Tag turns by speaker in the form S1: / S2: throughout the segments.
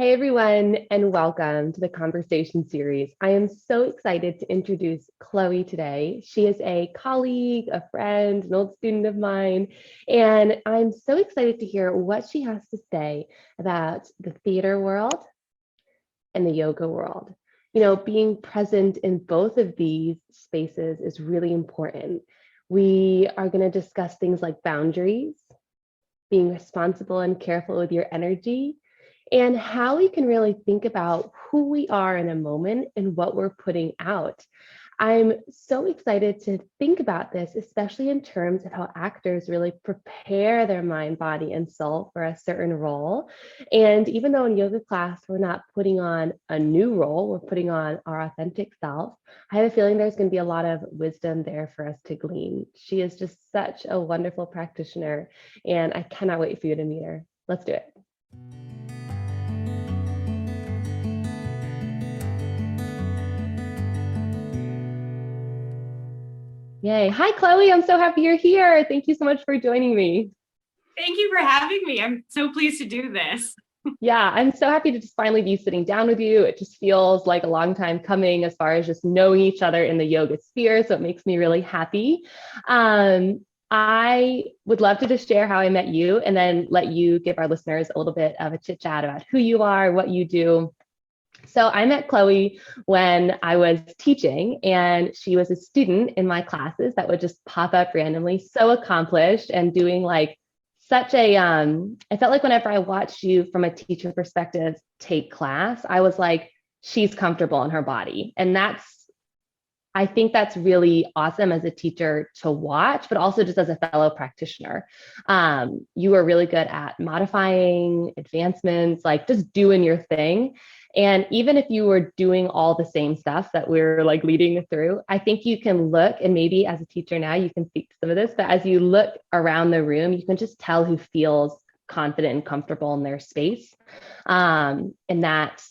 S1: Hey everyone, and welcome to the conversation series. I am so excited to introduce Chloe today. She is a colleague, a friend, an old student of mine, and I'm so excited to hear what she has to say about the theater world and the yoga world. Being present in both of these spaces is really important. We are going to discuss things like boundaries, being responsible and careful with your energy, and how we can really think about who we are in a moment and what we're putting out. I'm so excited to think about this, especially in terms of how actors really prepare their mind, body, and soul for a certain role. And even though in yoga class, we're not putting on a new role, we're putting on our authentic self, I have a feeling there's going to be a lot of wisdom there for us to glean. She is just such a wonderful practitioner, and I cannot wait for you to meet her. Let's do it. Yay. Hi, Chloe. I'm so happy you're here. Thank you so much for joining me.
S2: Thank you for having me. I'm so pleased to do this.
S1: Yeah, I'm so happy to just finally be sitting down with you. It just feels like a long time coming as far as just knowing each other in the yoga sphere. So it makes me really happy. I would love to just share how I met you and then let you give our listeners a little bit of a chit chat about who you are, what you do. So I met Chloe when I was teaching, and she was a student in my classes that would just pop up randomly, so accomplished and doing like such a I felt like whenever I watched you from a teacher perspective take class, I was like, she's comfortable in her body. And I think that's really awesome as a teacher to watch, but also just as a fellow practitioner. You are really good at modifying advancements, like just doing your thing. And even if you were doing all the same stuff that we're like leading through, I think you can look, and maybe as a teacher now, you can speak to some of this, but as you look around the room, you can just tell who feels confident and comfortable in their space. And that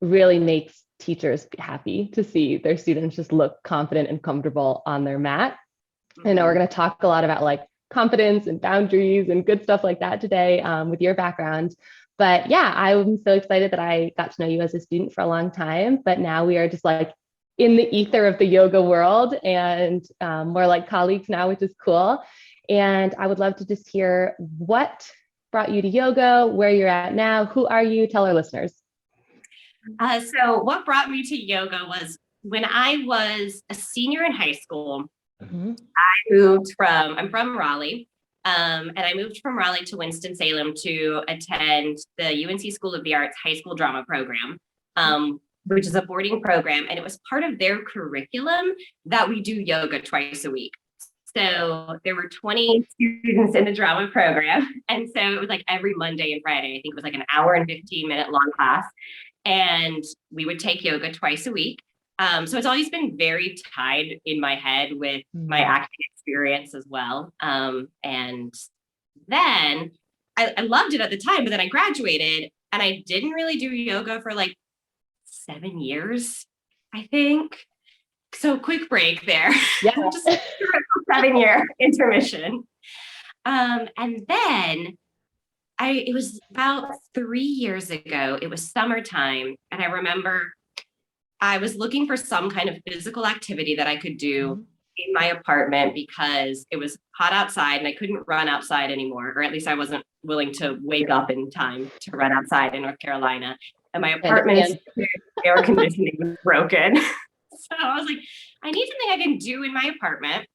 S1: really makes teachers happy to see their students just look confident and comfortable on their mat. I know we're going to talk a lot about like confidence and boundaries and good stuff like that today with your background. But yeah, I'm so excited that I got to know you as a student for a long time, but now we are just like in the ether of the yoga world and more like colleagues now, which is cool. And I would love to just hear what brought you to yoga, where you're at now, who are you? Tell our listeners.
S2: So what brought me to yoga was when I was a senior in high school. I'm from Raleigh, and I moved from Raleigh to Winston-Salem to attend the UNC School of the Arts high school drama program, which is a boarding program. And it was part of their curriculum that we do yoga twice a week. So there were 20 students in the drama program. And so it was like every Monday and Friday. I think it was like an hour and 15-minute long class. And we would take yoga twice a week. So it's always been very tied in my head with my acting experience as well. And then I loved it at the time, but then I graduated and I didn't really do yoga for like 7 years, I think. So quick break there.
S1: Yeah.
S2: Just a 7-year intermission. And then it was about 3 years ago. It was summertime. And I remember I was looking for some kind of physical activity that I could do in my apartment because it was hot outside and I couldn't run outside anymore, or at least I wasn't willing to wake up in time to run outside in North Carolina. And my apartment's air conditioning was broken. So I was like, I need something I can do in my apartment.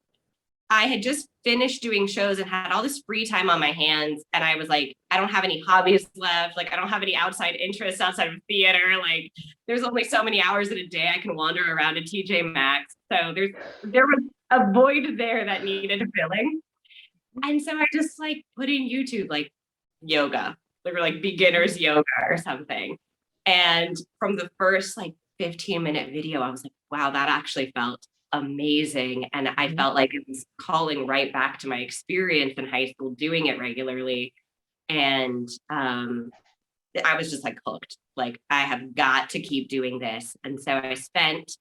S2: I had just finished doing shows and had all this free time on my hands. And I was like, I don't have any hobbies left. Like, I don't have any outside interests outside of theater. Like, there's only so many hours in a day I can wander around at TJ Maxx. So there was a void there that needed filling. And so I just like put in YouTube, like yoga, like beginners yoga or something. And from the first like 15-minute video, I was like, wow, that actually felt amazing. And I felt like it was calling right back to my experience in high school doing it regularly. And I was just like hooked. Like, I have got to keep doing this. And so I spent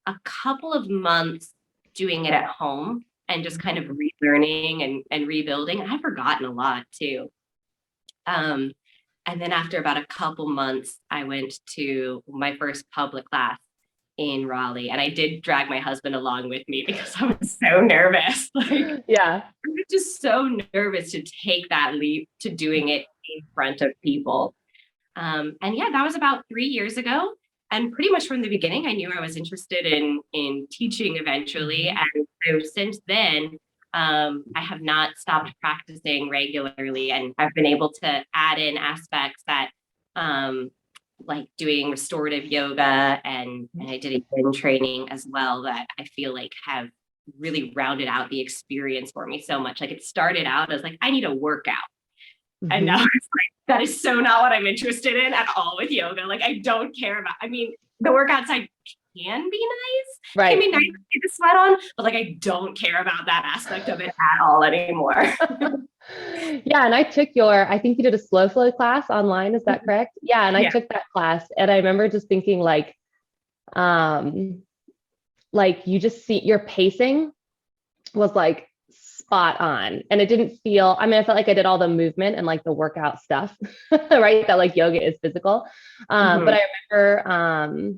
S2: a couple of months doing it at home and just kind of relearning and rebuilding. I've forgotten a lot too. And then after about a couple months, I went to my first public class in Raleigh. And I did drag my husband along with me because I was so nervous. Like,
S1: Yeah.
S2: I was just so nervous to take that leap to doing it in front of people. And yeah, that was about 3 years ago. And pretty much from the beginning, I knew I was interested in teaching eventually. And so since then, I have not stopped practicing regularly, and I've been able to add in aspects that, like doing restorative yoga, and I did a yin training as well that I feel like have really rounded out the experience for me so much. Like it started out as like, I need a workout. And now it's like, that is so not what I'm interested in at all with yoga. Like I don't care about, I mean, the workouts I can be nice.
S1: Right.
S2: Can be nice to get the sweat on, but like I don't care about that aspect of it at all anymore.
S1: Yeah. And I took I think you did a slow flow class online. Is that correct? Yeah. And I took that class and I remember just thinking like you just see your pacing was like spot on. And it didn't feel, I mean, I felt like I did all the movement and like the workout stuff, right? That like yoga is physical. But I remember,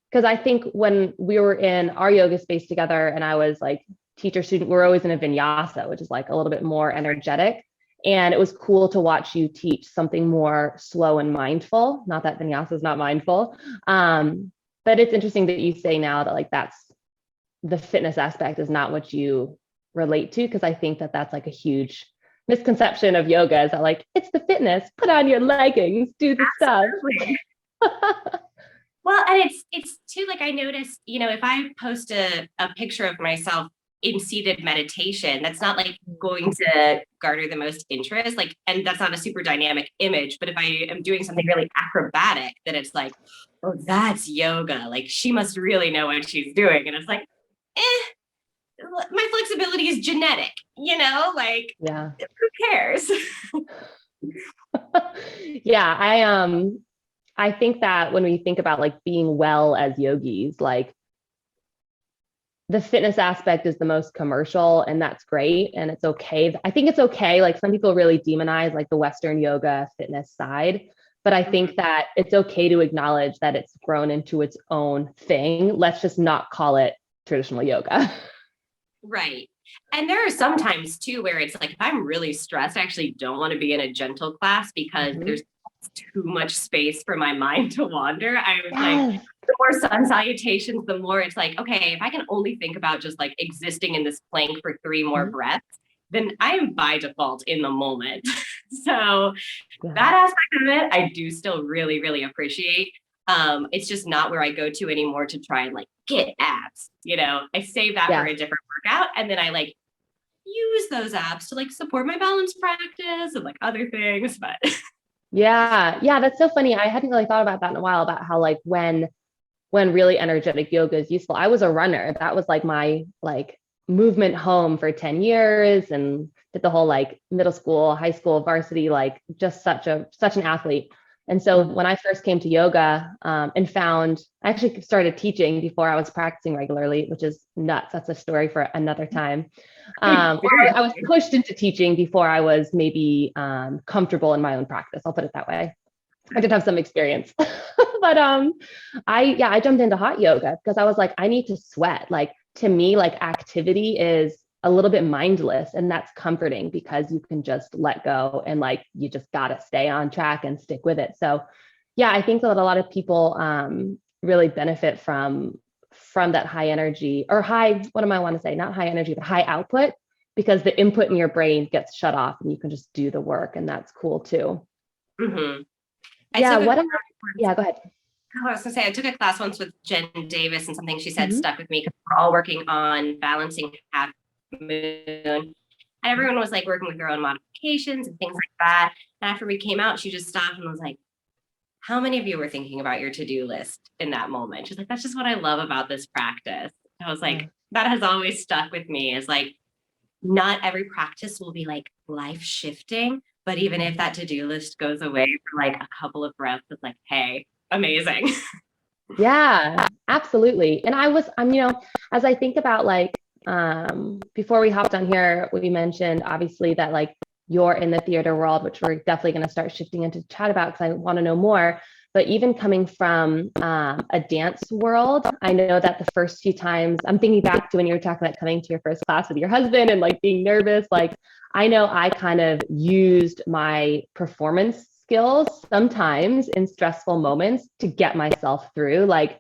S1: because I think when we were in our yoga space together and I was like teacher student, we were always in a vinyasa, which is like a little bit more energetic. And it was cool to watch you teach something more slow and mindful. Not that vinyasa is not mindful. But it's interesting that you say now that like that's the fitness aspect is not what you relate to, because I think that that's like a huge misconception of yoga is that like it's the fitness, put on your leggings, do the stuff.
S2: Well, and it's too, like I noticed, you know, if I post a picture of myself in seated meditation, that's not like going to garner the most interest, like, and that's not a super dynamic image. But if I am doing something really acrobatic, then it's like, oh, that's yoga. Like she must really know what she's doing. And it's like, my flexibility is genetic, you know, like,
S1: yeah,
S2: who cares?
S1: Yeah, I think that when we think about like being well as yogis, like the fitness aspect is the most commercial, and that's great. And it's okay. I think it's okay. Like some people really demonize like the Western yoga fitness side, but I think that it's okay to acknowledge that it's grown into its own thing. Let's just not call it traditional yoga.
S2: Right. And there are some times too where it's like, if I'm really stressed, I actually don't want to be in a gentle class because there's too much space for my mind to wander. I was like, the more sun salutations, the more it's like, okay, if I can only think about just like existing in this plank for 3 more breaths, then I am by default in the moment. So that aspect of it, I do still really, really appreciate. It's just not where I go to anymore to try and like get abs. You know, I save that for a different workout, and then I like use those abs to like support my balance practice and like other things. But
S1: yeah, that's so funny. I hadn't really thought about that in a while, about how like when really energetic yoga is useful. I was a runner. That was like my like movement home for 10 years, and did the whole like middle school, high school, varsity, like just such an athlete. And so when I first came to yoga, and I actually started teaching before I was practicing regularly, which is nuts. That's a story for another time. I was pushed into teaching before I was maybe comfortable in my own practice. I'll put it that way. I did have some experience, but I jumped into hot yoga because I was like, I need to sweat. Like to me, like activity is a little bit mindless, and that's comforting because you can just let go and like you just got to stay on track and stick with it. So yeah, I think that a lot of people really benefit from that high energy, or high, what am I want to say, not high energy, but high output, because the input in your brain gets shut off and you can just do the work, and that's cool too. Yeah, go ahead.
S2: I was gonna say, I took a class once with Jen Davis, and something she said stuck with me because we're all working on balancing half moon, and everyone was like working with their own modifications and things like that. And after we came out, she just stopped and was like, how many of you were thinking about your to-do list in that moment? She's like, that's just what I love about this practice. I was like, that has always stuck with me, is like, not every practice will be like life shifting, but even if that to-do list goes away for like a couple of breaths, it's like, hey, amazing.
S1: Yeah, absolutely. And I'm, as I think about like, before we hopped on here, we mentioned obviously that like you're in the theater world, which we're definitely going to start shifting into chat about because I want to know more. But even coming from a dance world, I know that the first few times, I'm thinking back to when you were talking about coming to your first class with your husband and like being nervous. Like, I know I kind of used my performance skills sometimes in stressful moments to get myself through. Like,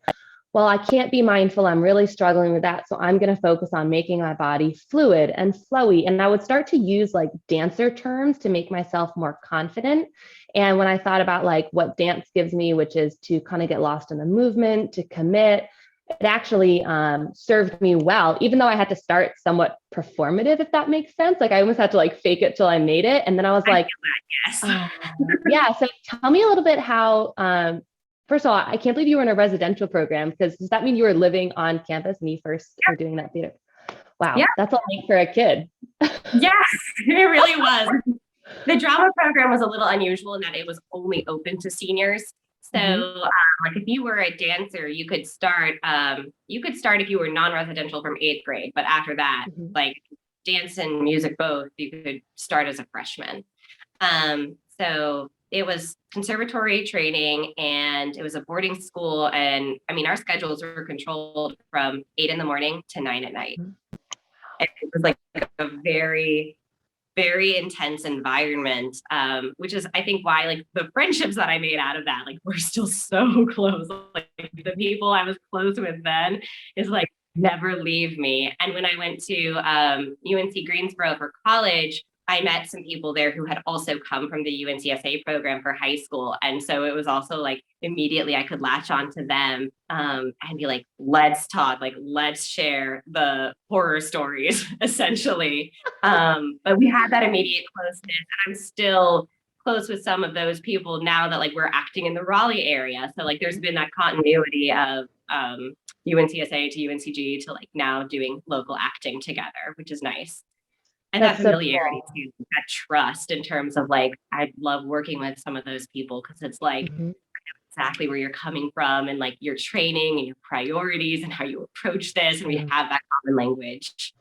S1: well, I can't be mindful. I'm really struggling with that. So I'm going to focus on making my body fluid and flowy. And I would start to use like dancer terms to make myself more confident. And when I thought about like what dance gives me, which is to kind of get lost in the movement, to commit, it actually served me well, even though I had to start somewhat performative, if that makes sense. Like I almost had to like fake it till I made it. And then I was like,
S2: Yes.
S1: yeah. So tell me a little bit how, first of all, I can't believe you were in a residential program, because does that mean you were living on campus when you first were doing that theater? Wow,
S2: Yeah.
S1: that's a lot for a kid.
S2: Yes, it really was. The drama program was a little unusual in that it was only open to seniors. So, like if you were a dancer, you could start. You could start if you were non-residential from 8th grade, but after that, like dance and music both, you could start as a freshman. So it was conservatory training and it was a boarding school. And I mean, our schedules were controlled from 8 in the morning to 9 at night. And it was like a very, very intense environment, which is, I think, why like the friendships that I made out of that, like we're still so close. Like the people I was close with then is like never leave me. And when I went to UNC Greensboro for college, I met some people there who had also come from the UNCSA program for high school. And so it was also like immediately I could latch on to them and be like, let's talk, like, let's share the horror stories, essentially. But we had that immediate closeness. And I'm still close with some of those people now that like we're acting in the Raleigh area. So like there's been that continuity of UNCSA to UNCG to like now doing local acting together, which is nice. And
S1: That's
S2: that
S1: so
S2: familiarity
S1: cool.
S2: too, that trust in terms of like, I love working with some of those people because it's like exactly where you're coming from and like your training and your priorities and how you approach this. And we have that common language.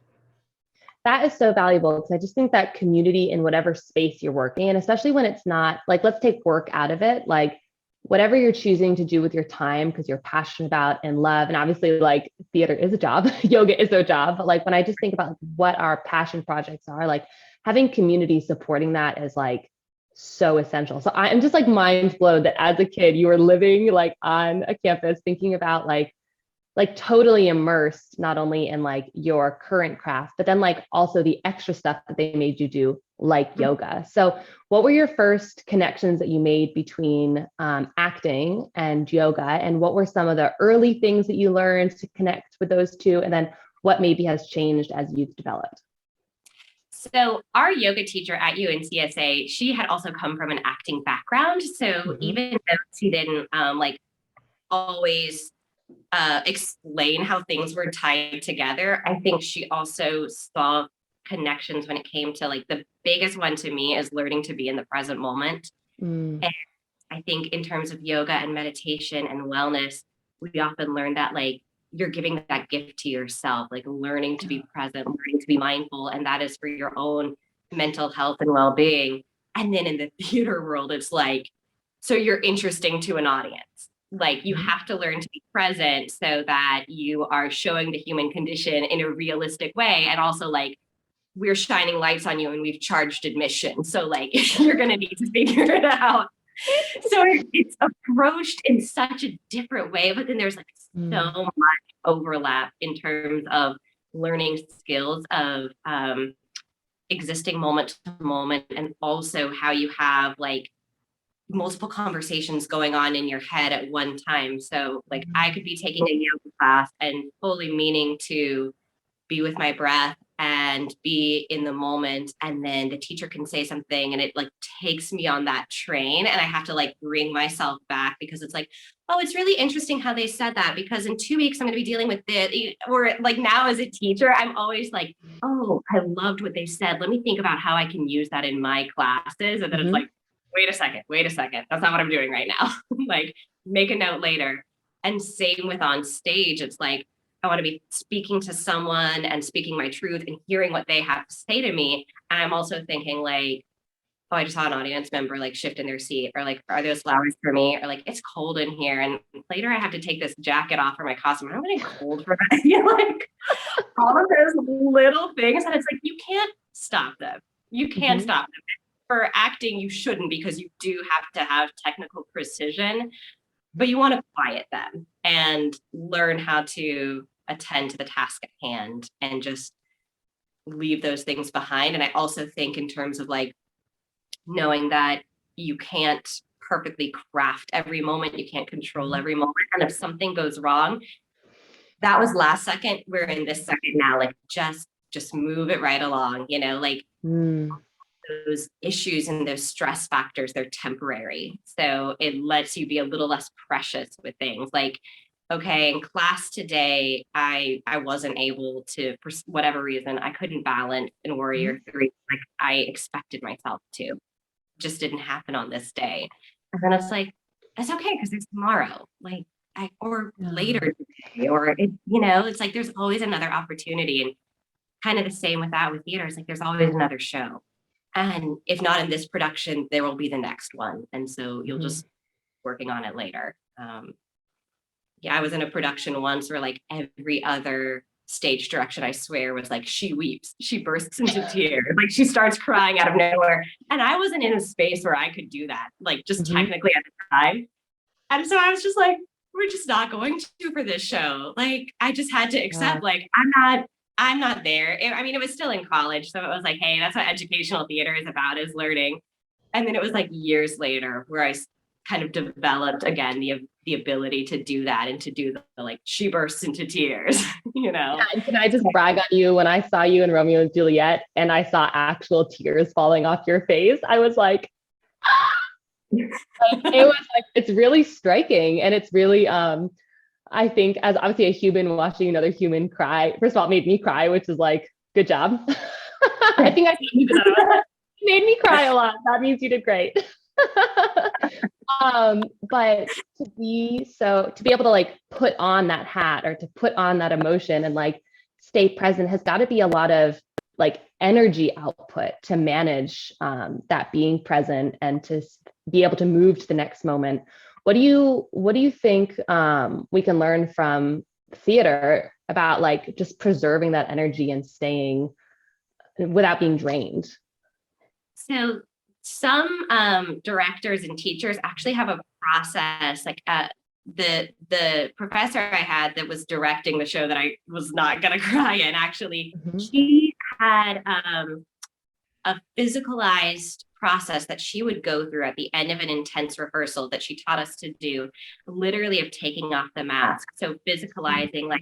S1: That is so valuable, because I just think that community in whatever space you're working in, especially when it's not like, let's take work out of it, like whatever you're choosing to do with your time because you're passionate about and love. And obviously, like theater is a job, yoga is a job. But like when I just think about what our passion projects are, like having community supporting that is like so essential. So I'm just like mind blown that as a kid, you were living like on a campus thinking about like totally immersed not only in like your current craft, but then like also the extra stuff that they made you do, like yoga. So what were your first connections that you made between acting and yoga, and what were some of the early things that you learned to connect with those two, and then what maybe has changed as you've developed?
S2: So our yoga teacher at UNCSA, she had also come from an acting background. So even though she didn't like always explain how things were tied together, I think she also saw connections when it came to like the biggest one to me is learning to be in the present moment. And I think in terms of yoga and meditation and wellness, we often learn that like you're giving that gift to yourself, like learning to be present, learning to be mindful, and that is for your own mental health and well-being. And then in the theater world, it's like, so you're interesting to an audience. Like you have to learn to be present so that you are showing the human condition in a realistic way. And also like we're shining lights on you and we've charged admission. So like you're going to need to figure it out. So it's approached in such a different way, but then there's like so much overlap in terms of learning skills of existing moment to moment, and also how you have like multiple conversations going on in your head at one time. So like I could be taking a yoga class and fully meaning to be with my breath and be in the moment, and then the teacher can say something and it like takes me on that train, and I have to like bring myself back because it's like, oh, it's really interesting how they said that, because in 2 weeks I'm going to be dealing with this. Or like now as a teacher, I'm always like, oh, I loved what they said, let me think about how I can use that in my classes. And then it's like, wait a second, that's not what I'm doing right now. Like make a note later. And same with on stage, it's like I want to be speaking to someone and speaking my truth and hearing what they have to say to me. And I'm also thinking like, oh, I just saw an audience member like shift in their seat, or like, are those flowers for me? Or like, it's cold in here. And later I have to take this jacket off for my costume. I'm getting cold for that. You know, like all of those little things. And it's like, you can't stop them. You can't
S1: Mm-hmm.
S2: stop them. For acting, you shouldn't, because you do have to have technical precision, but you want to quiet them and learn how to attend to the task at hand and just leave those things behind. And I also think in terms of like knowing that you can't perfectly craft every moment, you can't control every moment. And if something goes wrong, that was last second, we're in this second now, like just move it right along, you know, like
S1: Mm.
S2: those issues and those stress factors, they're temporary. So it lets you be a little less precious with things like, okay, in class today, I wasn't able to, for whatever reason, I couldn't balance in Warrior 3 like I expected myself to. Just didn't happen on this day. And then it's like, that's okay, because there's tomorrow. Like or later today, or it, you know, it's like there's always another opportunity. And kind of the same with that with theater. It's like there's always another show. And if not in this production, there will be the next one. And so you'll
S1: Mm-hmm.
S2: just working on it later. Yeah, I was in a production once where like every other stage direction, I swear, was like, she weeps, she bursts into tears, like she starts crying out of nowhere. And I wasn't in a space where I could do that, like just
S1: Mm-hmm.
S2: technically at the time. And so I was just like, we're just not going to for this show. Like I just had to
S1: Yeah.
S2: accept, like, I'm not there. I mean, it was still in college. So it was like, hey, that's what educational theater is about, is learning. And then it was like years later where kind of developed again the ability to do that and to do the like she bursts into tears, you know.
S1: Yeah, and can I just brag on you? When I saw you in Romeo and Juliet and I saw actual tears falling off your face, I was like, like it was like it's really striking, and it's really I think as obviously a human watching another human cry, first of all, it made me cry, which is like, good job. I think I told you that. You made me cry a lot. That means you did great. But to be able to like put on that hat or to put on that emotion and like stay present has got to be a lot of like energy output to manage that being present and to be able to move to the next moment. What do you think we can learn from theater about like just preserving that energy and staying without being drained?
S2: So some directors and teachers actually have a process. Like the professor I had that was directing the show that I was not gonna cry in, actually,
S1: Mm-hmm.
S2: she had a physicalized process that she would go through at the end of an intense rehearsal that she taught us to do, literally, of taking off the mask. So physicalizing, like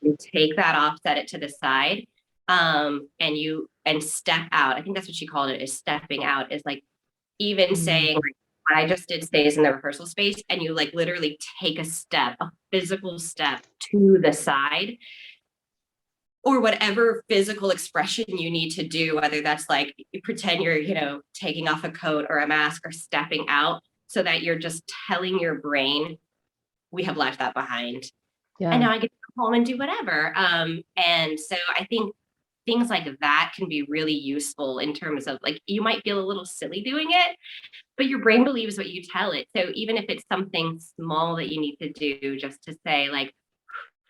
S2: you take that off, set it to the side, and step out. I think that's what she called it, is stepping out, is like even saying like, what I just did stays in the rehearsal space, and you like literally take a step, a physical step to the side, or whatever physical expression you need to do, whether that's like you pretend you're, you know, taking off a coat or a mask or stepping out, so that you're just telling your brain, we have left that behind. And
S1: Yeah.
S2: now I get to go home and do whatever. And so I think things like that can be really useful in terms of like, you might feel a little silly doing it, but your brain believes what you tell it. So even if it's something small that you need to do, just to say like,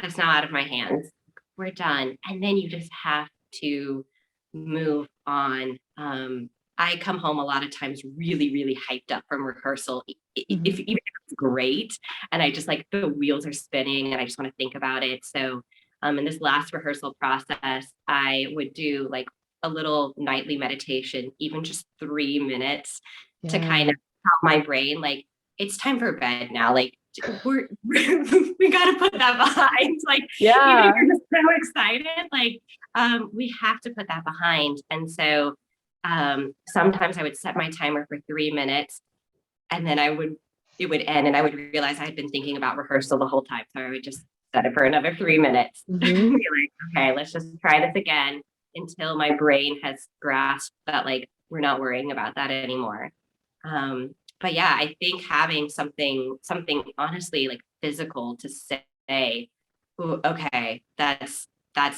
S2: that's now out of my hands, we're done. And then you just have to move on. I come home a lot of times really, really hyped up from rehearsal,
S1: Mm-hmm.
S2: even if it's great, and I just like the wheels are spinning and I just want to think about it. So in this last rehearsal process, I would do like a little nightly meditation, even just 3 minutes, to kind
S1: Yeah.
S2: of tell my brain like, it's time for bed now. Like we got to put that behind. Like even if
S1: Yeah.
S2: you're just so excited, like we have to put that behind. And so sometimes I would set my timer for 3 minutes, and then it would end, and I would realize I had been thinking about rehearsal the whole time. So I would just set it for another 3 minutes. Be
S1: Mm-hmm.
S2: like, okay, let's just try this again until my brain has grasped that like we're not worrying about that anymore. But yeah, I think having something honestly like physical to say, ooh, okay, that's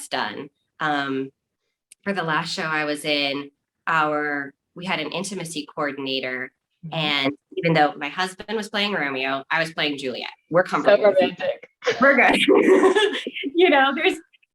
S2: done. For the last show I was in, our we had an intimacy coordinator.
S1: Mhm.
S2: And even though my husband was playing Romeo, I was playing Juliet. We're
S1: So
S2: comfortable.
S1: romantic.
S2: We're good.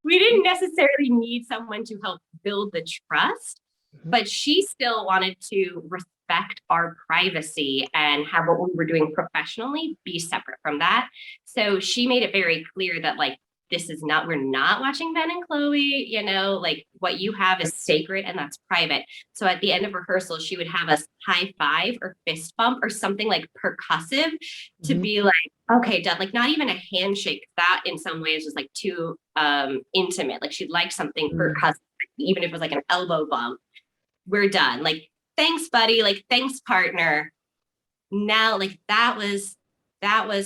S2: We didn't necessarily need someone to help build the trust, but she still wanted to respect our privacy and have what we were doing professionally be separate from that. So she made it very clear that like, we're not watching Ben and Chloe, like what you have is sacred and that's private. So at the end of rehearsal, she would have us high five or fist bump or something like percussive to be like, okay, done. Like not even a handshake. That in some ways was like too intimate. Like she'd like something percussive, even if it was like an elbow bump. We're done. Like, thanks, buddy. Like, thanks, partner. Now, like that was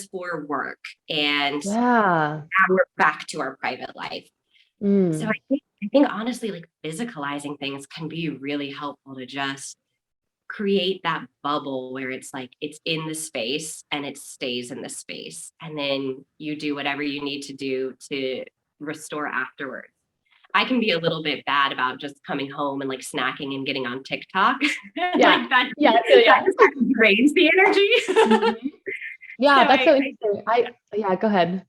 S2: for work. And now we're back to our private life. So I think honestly, like physicalizing things can be really helpful to just create that bubble where it's like it's in the space and it stays in the space. And then you do whatever you need to do to restore afterwards. I can be a little bit bad about just coming home and like snacking and getting on TikTok.
S1: Yeah.
S2: Like that,
S1: yeah.
S2: that just like drains the energy.
S1: Yeah, so that's so interesting. Go ahead.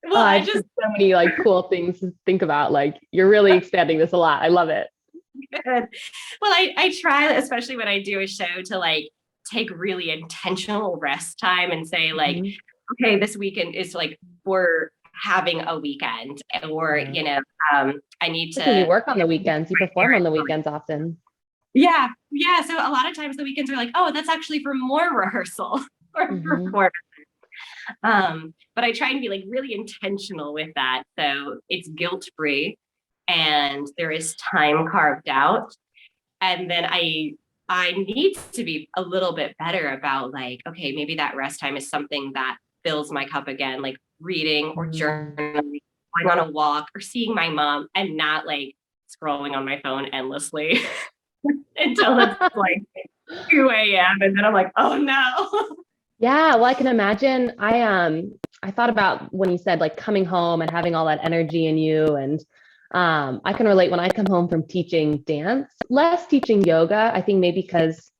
S2: Well,
S1: I just so many like cool things to think about. Like you're really expanding this a lot. I love it.
S2: Good. Well, I try, especially when I do a show, to like take really intentional rest time and say like, okay, this weekend is like we're having a weekend, or I need to.
S1: You work on the weekends. You perform on the weekends often.
S2: Yeah. So a lot of times the weekends are like, oh, that's actually for more rehearsal or performance. But I try and be like really intentional with that, so it's guilt-free and there is time carved out. And then I need to be a little bit better about like, okay, maybe that rest time is something that fills my cup again, like reading or journaling, going on a walk or seeing my mom, and not like scrolling on my phone endlessly until it's like 2 a.m. And then I'm like, oh no.
S1: Yeah, well, I can imagine. I thought about when you said like coming home and having all that energy in you, and I can relate when I come home from teaching dance, less teaching yoga. I think maybe because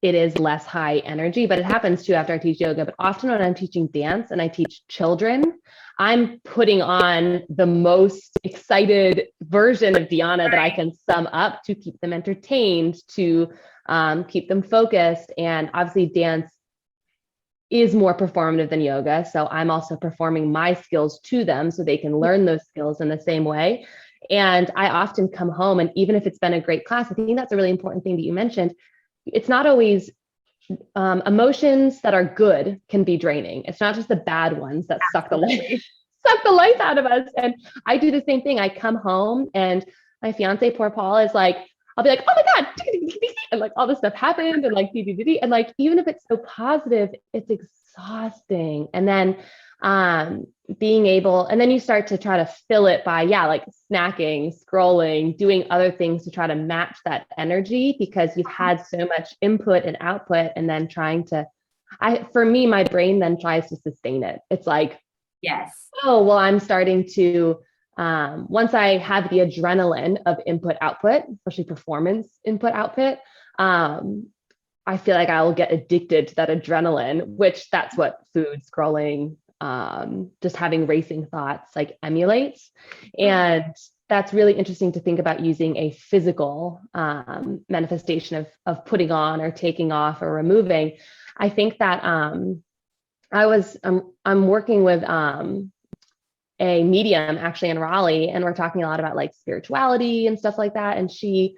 S1: it is less high energy, but it happens too after I teach yoga. But often when I'm teaching dance and I teach children, I'm putting on the most excited version of Dianna that I can sum up to keep them entertained, to keep them focused. And obviously dance is more performative than yoga. So I'm also performing my skills to them so they can learn those skills in the same way. And I often come home, and even if it's been a great class, I think that's a really important thing that you mentioned. It's not always emotions that are good can be draining. It's not just the bad ones that suck the life out of us. And I do the same thing. I come home and my fiance, poor Paul, is like, I'll be like, oh my God, and like all this stuff happened, and like, and like, even if it's so positive, it's exhausting. And then being able, and then you start to try to fill it by, like snacking, scrolling, doing other things to try to match that energy, because you've had so much input and output, and then for me, my brain then tries to sustain it. It's like,
S2: yes.
S1: Oh, well, I'm starting to, once I have the adrenaline of input output, especially performance input output, I feel like I will get addicted to that adrenaline, which that's what food, scrolling, just having racing thoughts like emulates. And that's really interesting to think about using a physical manifestation of putting on or taking off or removing. I think that I'm working with a medium actually in Raleigh, and we're talking a lot about like spirituality and stuff like that. And she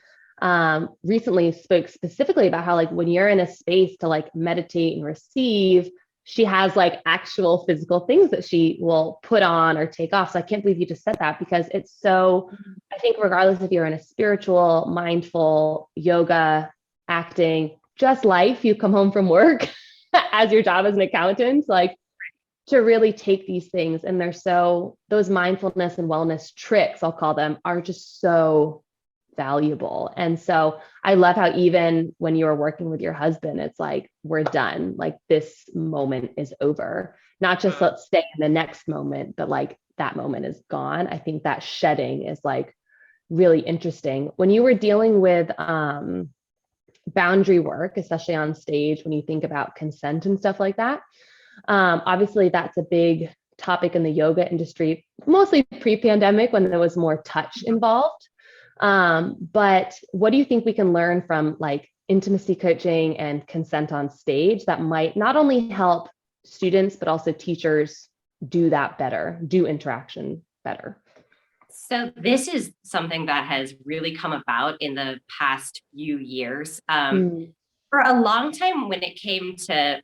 S1: recently spoke specifically about how like when you're in a space to like meditate and receive, she has like actual physical things that she will put on or take off. So I can't believe you just said that, because it's so, I think regardless if you're in a spiritual, mindful, yoga, acting, just life, you come home from work as your job as an accountant, like to really take these things, and those mindfulness and wellness tricks, I'll call them, are just so valuable. And so I love how even when you are working with your husband, it's like, we're done. Like this moment is over. Not just let's stay in the next moment, but like that moment is gone. I think that shedding is like really interesting. When you were dealing with boundary work, especially on stage when you think about consent and stuff like that. Obviously, that's a big topic in the yoga industry, mostly pre-pandemic when there was more touch involved. But what do you think we can learn from like intimacy coaching and consent on stage that might not only help students, but also teachers do that better, do interaction better?
S2: So this is something that has really come about in the past few years. For a long time, when it came to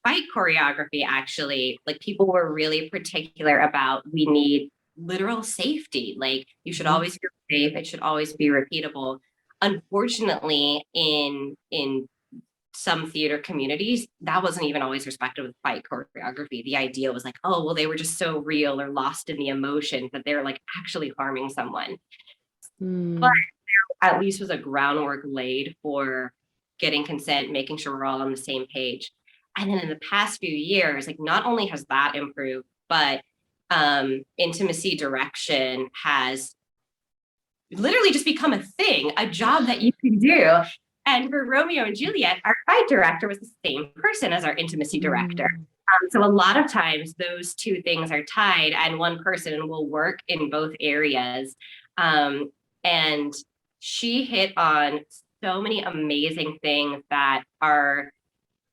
S2: fight choreography, actually, like people were really particular about we need literal safety. Like you should always feel safe. It should always be repeatable. Unfortunately, in some theater communities, that wasn't even always respected with fight choreography. The idea was like, oh, well, they were just so real or lost in the emotion that they're like actually harming someone. But at least was a groundwork laid for getting consent, making sure we're all on the same page. And then in the past few years, like not only has that improved, but intimacy direction has literally just become a thing, a job that you can do. And for Romeo and Juliet, our fight director was the same person as our intimacy director. So a lot of times those two things are tied, and one person will work in both areas. And she hit on so many amazing things that are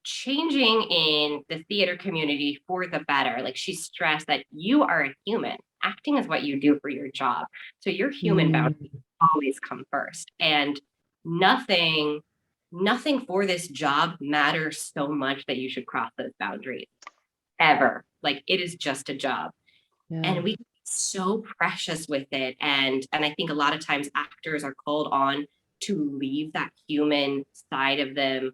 S2: changing in the theater community for the better. Like she stressed that you are a human. Acting is what you do for your job. So your human boundaries always come first. And nothing, nothing for this job matters so much that you should cross those boundaries ever. Like it is just a job. And we so precious with it. And I think a lot of times actors are called on to leave that human side of them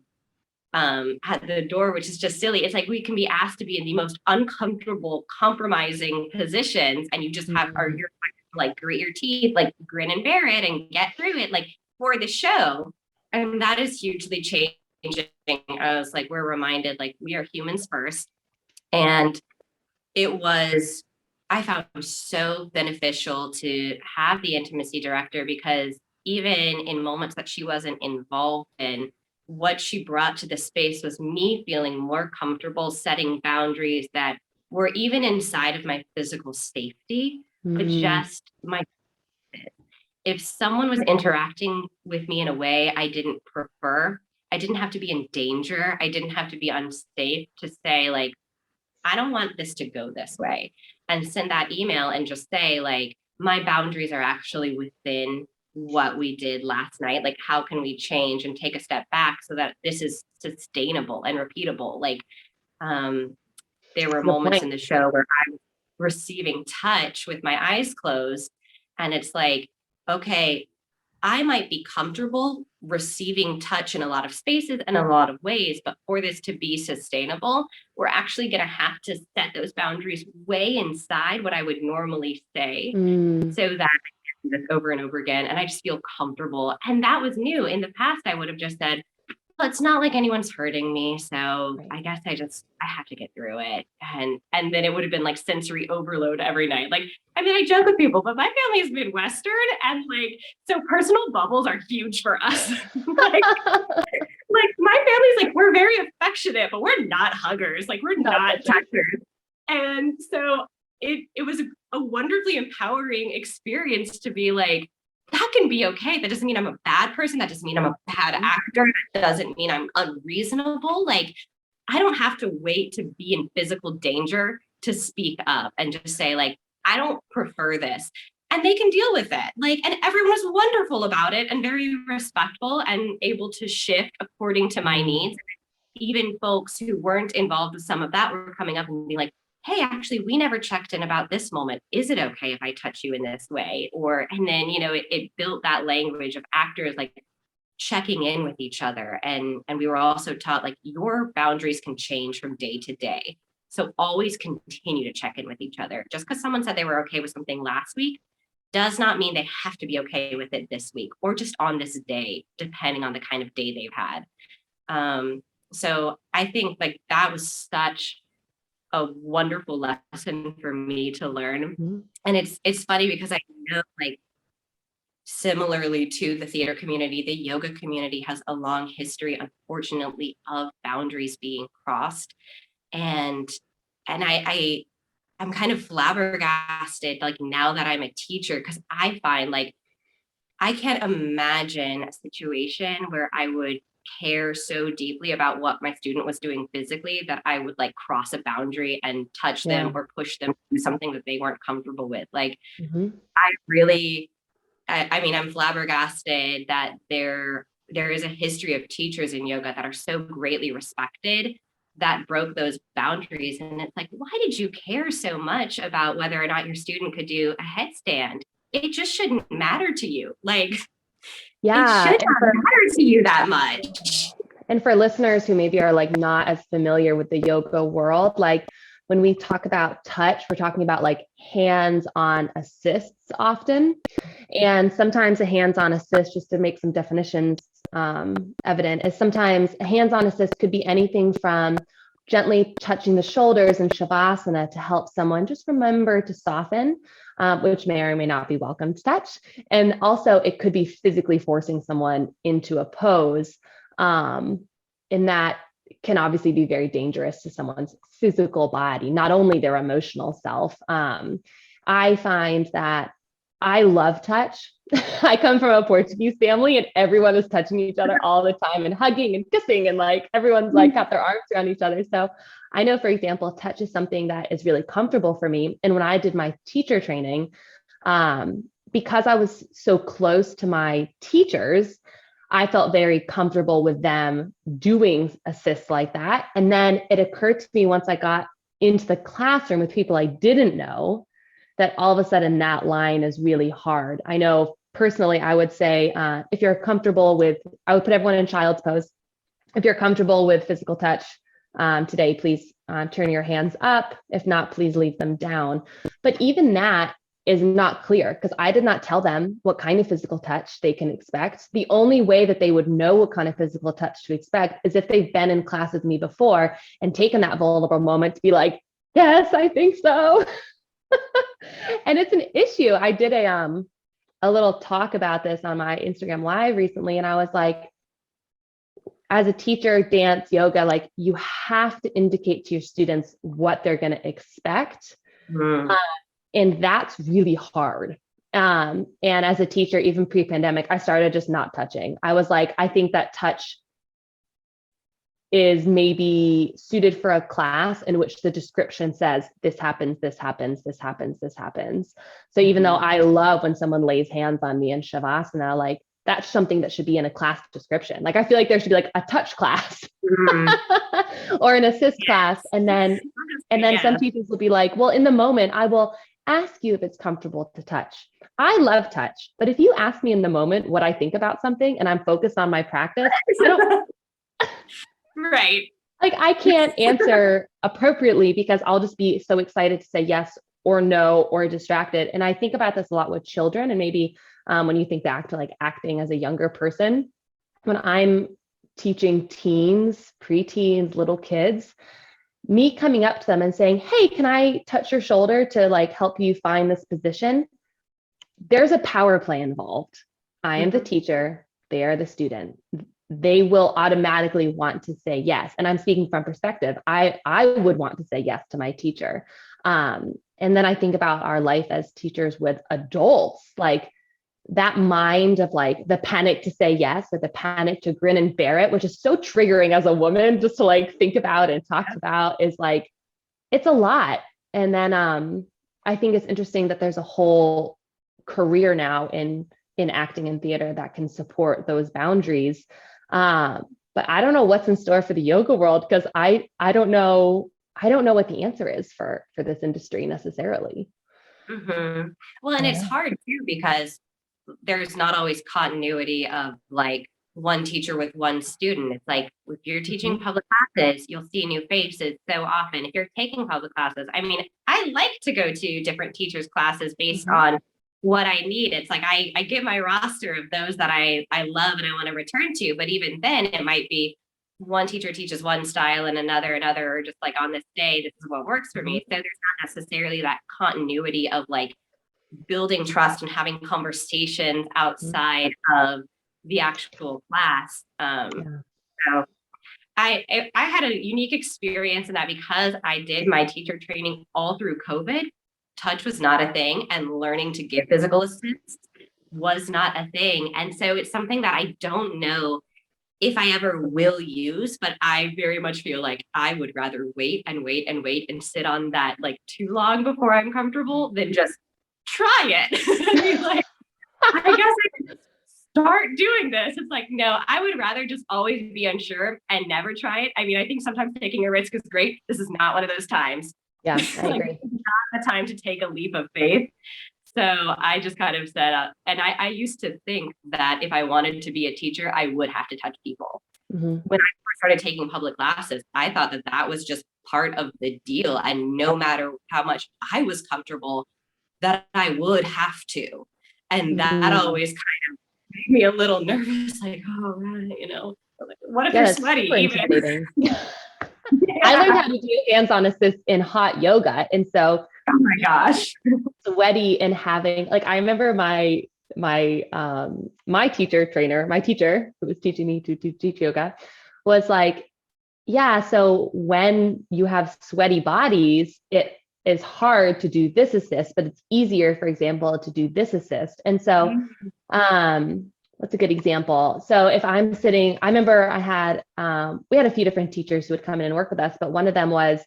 S2: at the door, which is just silly. It's like we can be asked to be in the most uncomfortable, compromising positions, and you just have or you're like grit your teeth, like grin and bear it and get through it, like for the show. And that is hugely changing. I was like, we're reminded like we are humans first. And it was, I found it so beneficial to have the intimacy director because even in moments that she wasn't involved in, what she brought to the space was me feeling more comfortable setting boundaries that were even inside of my physical safety, but just my, if someone was interacting with me in a way I didn't prefer, I didn't have to be in danger. I didn't have to be unsafe to say like, I don't want this to go this way, and send that email and just say like, my boundaries are actually within what we did last night. Like, how can we change and take a step back so that this is sustainable and repeatable? Like, there were moments in the show where I was receiving touch with my eyes closed, and it's like, okay, I might be comfortable receiving touch in a lot of spaces and a lot of ways, but for this to be sustainable, we're actually going to have to set those boundaries way inside what I would normally say so that I can do this over and over again. And I just feel comfortable. And that was new. In the past, I would have just said, well, it's not like anyone's hurting me. So I guess I have to get through it. And then it would have been like sensory overload every night. Like, I mean, I joke with people, but my family is Midwestern and like, so personal bubbles are huge for us. like my family's like, we're very affectionate, but we're not huggers. Like we're not touchers. And so it was a wonderfully empowering experience to be like, that can be okay. That doesn't mean I'm a bad person. That doesn't mean I'm a bad actor. That doesn't mean I'm unreasonable. Like, I don't have to wait to be in physical danger to speak up and just say, like, I don't prefer this. And they can deal with it. Like, and everyone was wonderful about it and very respectful and able to shift according to my needs. Even folks who weren't involved with some of that were coming up and being like, hey, actually, we never checked in about this moment. Is it okay if I touch you in this way? Or, and then, you know, it built that language of actors like checking in with each other. And we were also taught like your boundaries can change from day to day. So always continue to check in with each other. Just because someone said they were okay with something last week does not mean they have to be okay with it this week or just on this day, depending on the kind of day they've had. So I think like that was such a wonderful lesson for me to learn. And it's funny because I know like similarly to the theater community, the yoga community has a long history, unfortunately, of boundaries being crossed. And I'm kind of flabbergasted, like now that I'm a teacher, because I find like I can't imagine a situation where I would care so deeply about what my student was doing physically that I would like cross a boundary and touch them
S1: Yeah.
S2: or push them to do something that they weren't comfortable with. Like
S1: Hmm.
S2: I really, I mean, I'm flabbergasted that there is a history of teachers in yoga that are so greatly respected that broke those boundaries. And it's like, why did you care so much about whether or not your student could do a headstand? It just shouldn't matter to you. Like it
S1: Yeah.
S2: should not matter to you that much.
S1: And for listeners who maybe are like not as familiar with the yoga world, like when we talk about touch, we're talking about like hands-on assists often. And sometimes a hands-on assist, just to make some definitions evident, is sometimes a hands-on assist could be anything from gently touching the shoulders in shavasana to help someone just remember to soften, which may or may not be welcome to touch. And also it could be physically forcing someone into a pose, and that can obviously be very dangerous to someone's physical body, not only their emotional self. I find that I love touch. I come from a Portuguese family and everyone is touching each other all the time and hugging and kissing, and like everyone's like got their arms around each other. So I know, for example, touch is something that is really comfortable for me. And when I did my teacher training, because I was so close to my teachers, I felt very comfortable with them doing assists like that. And then it occurred to me once I got into the classroom with people I didn't know, that all of a sudden that line is really hard. I know personally, I would say if you're comfortable with, I would put everyone in child's pose. If you're comfortable with physical touch today, please turn your hands up. If not, please leave them down. But even that is not clear because I did not tell them what kind of physical touch they can expect. The only way that they would know what kind of physical touch to expect is if they've been in class with me before and taken that vulnerable moment to be like, yes, I think so. And it's an issue. I did a little talk about this on my Instagram live recently, and I was like, as a teacher, dance, yoga, like you have to indicate to your students what they're going to expect. And that's really hard. And as a teacher, even pre-pandemic, I started just not touching. I was like, I think that touch is maybe suited for a class in which the description says this happens, this happens, this happens, this happens. So even though I love when someone lays hands on me in shavasana, like that's something that should be in a class description. Like I feel like there should be like a touch class or an assist class. And then some teachers will be like, well, in the moment, I will ask you if it's comfortable to touch. I love touch, but if you ask me in the moment what I think about something and I'm focused on my practice, I don't
S2: right.
S1: Like I can't answer appropriately because I'll just be so excited to say yes or no or distracted. And I think about this a lot with children, and maybe when you think back to like acting as a younger person, when I'm teaching teens, preteens, little kids, me coming up to them and saying, hey, can I touch your shoulder to like help you find this position? There's a power play involved. I am the teacher, they are the student. They will automatically want to say yes. And I'm speaking from perspective. I would want to say yes to my teacher. And then I think about our life as teachers with adults, like that mind of like the panic to say yes or the panic to grin and bear it, which is so triggering as a woman just to like think about and talk about, is like, it's a lot. And then I think it's interesting that there's a whole career now in acting and theater that can support those boundaries. But I don't know what's in store for the yoga world because I don't know what the answer is for this industry necessarily.
S2: Well, and it's hard too because there's not always continuity of like one teacher with one student. It's like if you're teaching public classes, you'll see new faces so often. If you're taking public classes, I mean, I like to go to different teachers' classes based on what I need. It's like I get my roster of those that I love and I want to return to. But even then, it might be one teacher teaches one style and another, or just like on this day, this is what works for me. So there's not necessarily that continuity of like building trust and having conversations outside of the actual class. So I had a unique experience in that because I did my teacher training all through COVID. Touch was not a thing, and learning to give physical assistance was not a thing. And so it's something that I don't know if I ever will use, but I very much feel like I would rather wait and wait and wait and sit on that like too long before I'm comfortable than just try it. I mean, like, I guess I could start doing this. It's like, no, I would rather just always be unsure and never try it. I mean, I think sometimes taking a risk is great. This is not one of those times.
S1: Yeah, I
S2: Like,
S1: agree.
S2: it's not the time to take a leap of faith. So I just kind of said, and I used to think that if I wanted to be a teacher, I would have to touch people.
S1: Mm-hmm.
S2: When I first started taking public classes, I thought that that was just part of the deal. And no matter how much I was comfortable, that I would have to. And that always kind of made me a little nervous, like, oh, right, you know, what if you're sweaty?
S1: Even? I learned how to do hands-on assist in hot yoga. And so,
S2: oh my gosh,
S1: sweaty and having, like, I remember my teacher who was teaching me to teach yoga was like, yeah, so when you have sweaty bodies, it is hard to do this assist, but it's easier, for example, to do this assist. And so, what's a good example? So if I'm sitting, I remember we had a few different teachers who would come in and work with us, but one of them was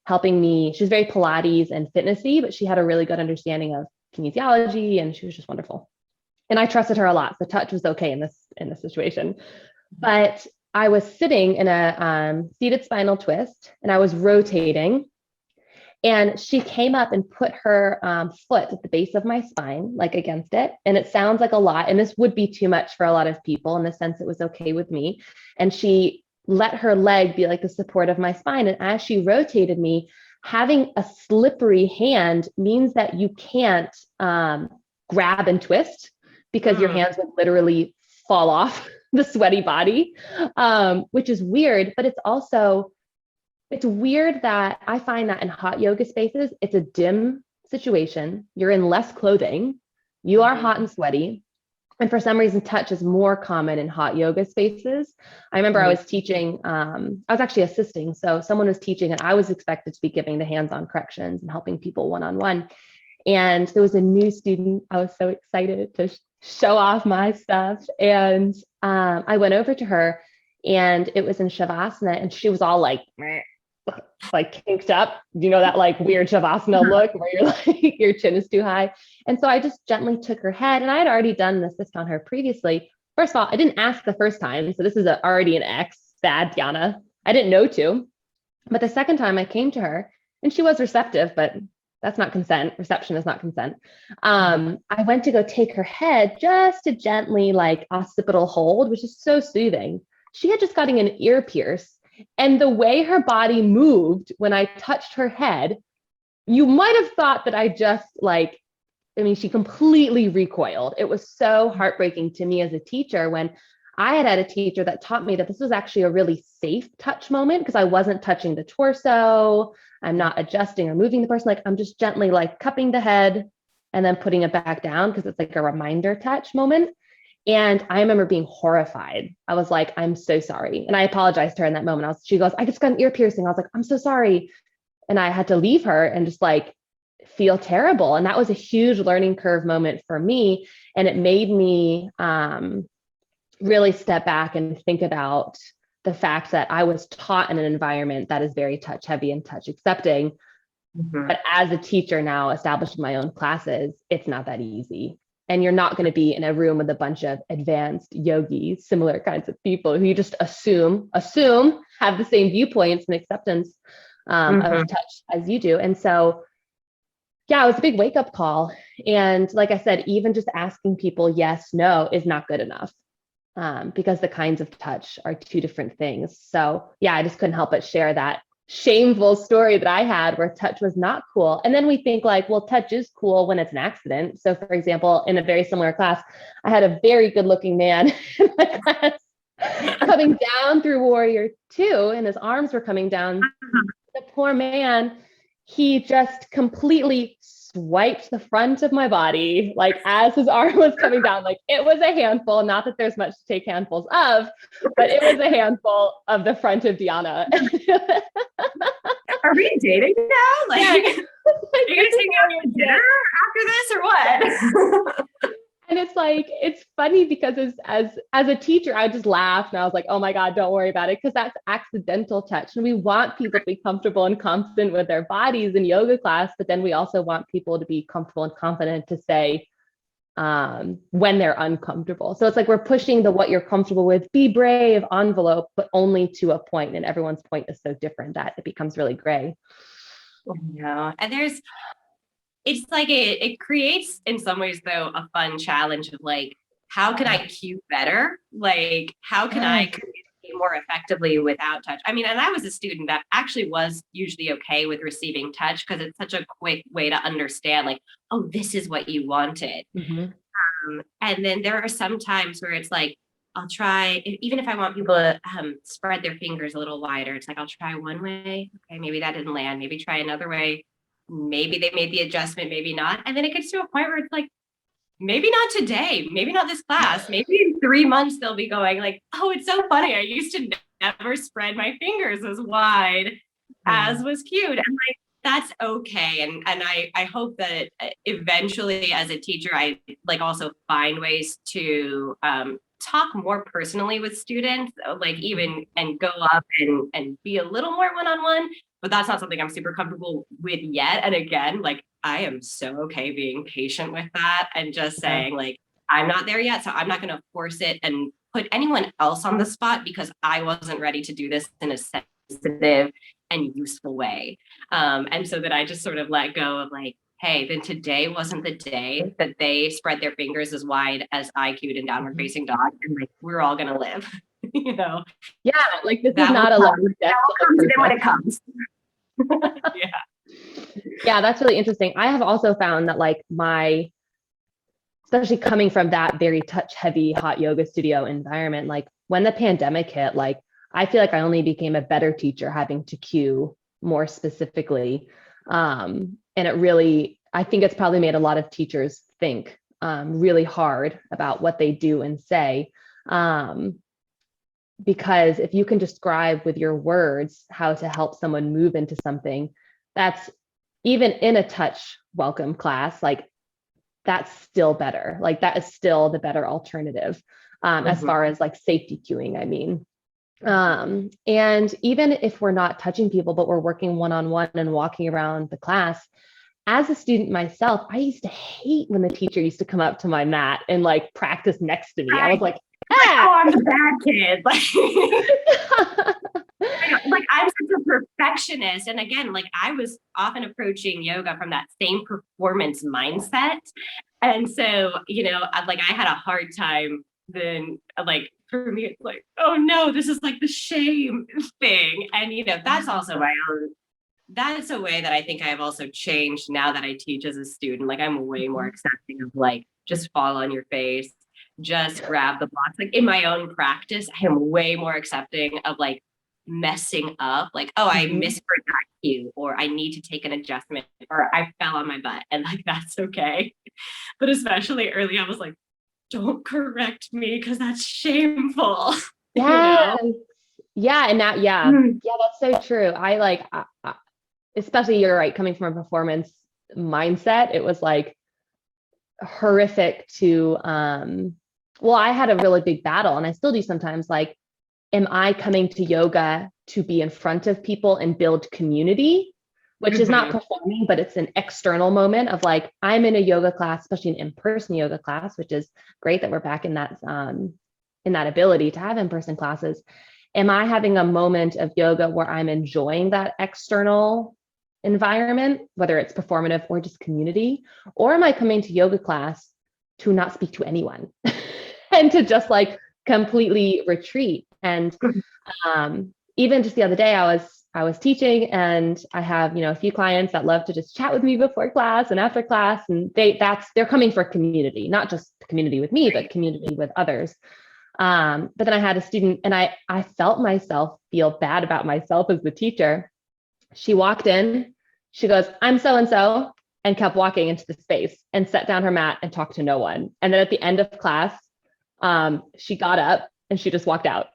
S1: helping me. She was very Pilates and fitnessy, but she had a really good understanding of kinesiology, and she was just wonderful. And I trusted her a lot. So touch was okay in this situation. But I was sitting in a seated spinal twist, and I was rotating. And she came up and put her foot at the base of my spine, like against it. And it sounds like a lot. And this would be too much for a lot of people. In the sense, it was okay with me. And she let her leg be like the support of my spine. And as she rotated me, having a slippery hand means that you can't grab and twist because your hands would literally fall off the sweaty body, which is weird. But it's weird that I find that in hot yoga spaces, it's a dim situation. You're in less clothing. You are hot and sweaty. And for some reason, touch is more common in hot yoga spaces. I remember I was teaching, I was actually assisting. So someone was teaching and I was expected to be giving the hands-on corrections and helping people one-on-one. And there was a new student. I was so excited to show off my stuff. And I went over to her and it was in Shavasana and she was all like kinked up, you know, that like weird Shavasana look where you're like, your chin is too high. And so I just gently took her head, and I had already done an assist on her previously. First of all, I didn't ask the first time. So this is already an X, bad Dianna. I didn't know to, but the second time I came to her and she was receptive, but that's not consent. Reception is not consent. I went to go take her head just to gently like occipital hold, which is so soothing. She had just gotten an ear pierce. And the way her body moved when I touched her head, you might have thought that I just she completely recoiled. It was so heartbreaking to me as a teacher when I had a teacher that taught me that this was actually a really safe touch moment because I wasn't touching the torso. I'm not adjusting or moving the person. Like I'm just gently like cupping the head and then putting it back down because it's like a reminder touch moment. And I remember being horrified. I was like, I'm so sorry. And I apologized to her in that moment. She goes, I just got an ear piercing. I was like, I'm so sorry. And I had to leave her and just like feel terrible. And that was a huge learning curve moment for me. And it made me really step back and think about the fact that I was taught in an environment that is very touch heavy and touch accepting. But as a teacher now established in my own classes, it's not that easy. And you're not going to be in a room with a bunch of advanced yogis, similar kinds of people who you just assume have the same viewpoints and acceptance of touch as you do. And so, yeah, it was a big wake up call. And like I said, even just asking people yes, no is not good enough because the kinds of touch are two different things. So yeah, I just couldn't help but share that shameful story that I had where touch was not cool. And then we think like, well, touch is cool when it's an accident. So for example, in a very similar class, I had a very good looking man in my class coming down through Warrior 2 and his arms were coming down. The poor man, he just completely swiped the front of my body, like as his arm was coming down. Like it was a handful, not that there's much to take handfuls of, but it was a handful of the front of Dianna.
S2: Are we dating now? Like,
S1: Yeah.
S2: are you gonna take me out to dinner after this or what?
S1: And it's like, it's funny because as a teacher, I just laughed and I was like, oh my God, don't worry about it. Because that's accidental touch. And we want people to be comfortable and confident with their bodies in yoga class, but then we also want people to be comfortable and confident to say when they're uncomfortable. So it's like we're pushing the what you're comfortable with, be brave envelope, but only to a point. And everyone's point is so different that it becomes really gray.
S2: Yeah. And it's like it creates in some ways though a fun challenge of like, how can I cue better? Like, how can I communicate more effectively without touch? I mean, and I was a student that actually was usually okay with receiving touch because it's such a quick way to understand like, oh, this is what you wanted. And then there are some times where it's like, I'll try, even if I want people to spread their fingers a little wider, it's like, I'll try one way. Okay, maybe that didn't land. Maybe try another way. Maybe they made the adjustment, maybe not. And then it gets to a point where it's like, maybe not today, maybe not this class, maybe in 3 months they'll be going like, oh, it's so funny. I used to never spread my fingers as wide as was cute. And like, that's okay. And I hope that eventually as a teacher, I like also find ways to talk more personally with students, like even and go up and be a little more one-on-one, but that's not something I'm super comfortable with yet. And again, like I am so okay being patient with that and just saying like, I'm not there yet. So I'm not going to force it and put anyone else on the spot because I wasn't ready to do this in a sensitive and useful way. And so that I just sort of let go of like, hey, then today wasn't the day that they spread their fingers as wide as I cued in downward facing dog. And like, we're all going to live, you know?
S1: Yeah. Like this is not a long
S2: that will come to them when it comes.
S1: Yeah, that's really interesting. I have also found that like especially coming from that very touch heavy hot yoga studio environment, like when the pandemic hit, like I feel like I only became a better teacher having to cue more specifically. And it really, I think it's probably made a lot of teachers think really hard about what they do and say. Because if you can describe with your words how to help someone move into something, that's even in a touch welcome class, like that's still better. Like that is still the better alternative as far as like safety cueing, I mean. And even if we're not touching people, but we're working one-on-one and walking around the class, as a student myself, I used to hate when the teacher used to come up to my mat and like practice next to me. I was like,
S2: oh, I'm the bad kid. Like I'm such a perfectionist. And again, like I was often approaching yoga from that same performance mindset. And so, you know, like I had a hard time then like for me, it's like, oh no, this is like the shame thing. And, you know, that's also my own, that's a way that I think I've also changed now that I teach as a student. Like I'm way more accepting of like, just fall on your face, just grab the blocks. Like in my own practice, I am way more accepting of like messing up. Like, oh, I misheard that cue, or I need to take an adjustment, or I fell on my butt. And like, that's okay. But especially early, I was like, don't correct me because that's shameful.
S1: yeah, you know? Yeah. And that, yeah, that's so true. I like, especially you're right, coming from a performance mindset, it was like horrific to, well, I had a really big battle and I still do sometimes, like, am I coming to yoga to be in front of people and build community, which is not performing, but it's an external moment of like, I'm in a yoga class, especially an in-person yoga class, which is great that we're back in that ability to have in-person classes. Am I having a moment of yoga where I'm enjoying that external environment, whether it's performative or just community? Or am I coming to yoga class to not speak to anyone and to just like completely retreat? And even just the other day, I was teaching and I have, you know, a few clients that love to just chat with me before class and after class. And they're coming for community, not just community with me, but community with others. But then I had a student and I felt myself feel bad about myself as the teacher. She walked in, she goes, I'm so-and-so. and kept walking into the space and set down her mat and talked to no one. And then at the end of class, she got up and she just walked out.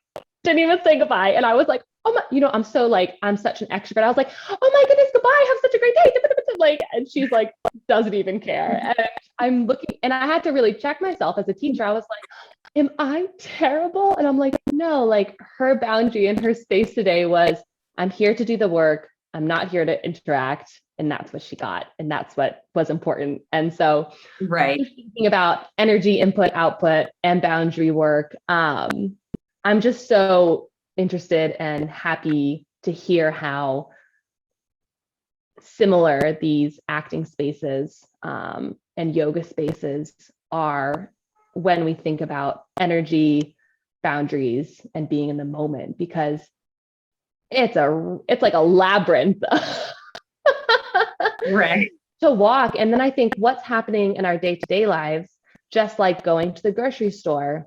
S1: Didn't even say goodbye. And I was like, oh my, I'm so like, I'm such an extrovert. I was like, oh my goodness, goodbye. Have such a great day. Like, and she's like, doesn't even care. And I'm looking, and I had to really check myself as a teacher. I was like, am I terrible? And I'm like, no, like her boundary in her space today was, I'm here to do the work. I'm not here to interact. And that's what she got. And that's what was important. And so thinking about energy input, output, and boundary work, I'm just so interested and happy to hear how similar these acting spaces and yoga spaces are when we think about energy, boundaries, and being in the moment, because it's like a labyrinth to walk. And then I think what's happening in our day-to-day lives, just like going to the grocery store,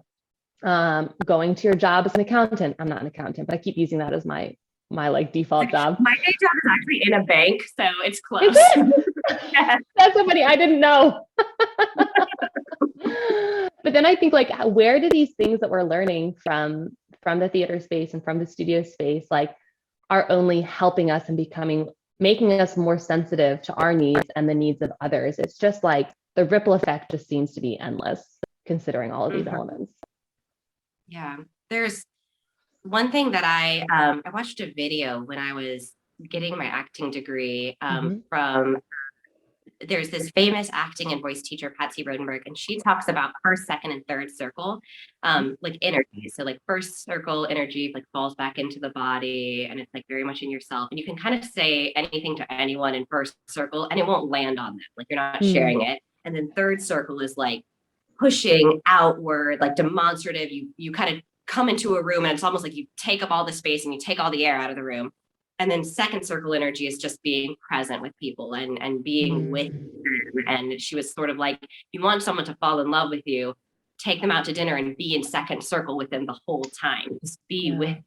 S1: going to your job as an accountant. I'm not an accountant, but I keep using that as my like default job.
S2: My day job is actually in a bank, so it's close.
S1: Is it? Yes. That's so funny. I didn't know. But then I think, like, where do these things that we're learning from the theater space and from the studio space, like, are only helping us and making us more sensitive to our needs and the needs of others? It's just like the ripple effect just seems to be endless, considering all of these elements.
S2: Yeah, there's one thing that I watched a video when I was getting my acting degree from, there's this famous acting and voice teacher, Patsy Rodenberg, and she talks about her second and third circle, like energy. So like first circle energy like falls back into the body and it's like very much in yourself. And you can kind of say anything to anyone in first circle and it won't land on them. Like you're not sharing it. And then third circle is like pushing outward, like demonstrative. You kind of come into a room and it's almost like you take up all the space and you take all the air out of the room. And then second circle energy is just being present with people and being with them. And she was sort of like, you want someone to fall in love with you, take them out to dinner and be in second circle with them the whole time. Just be with them.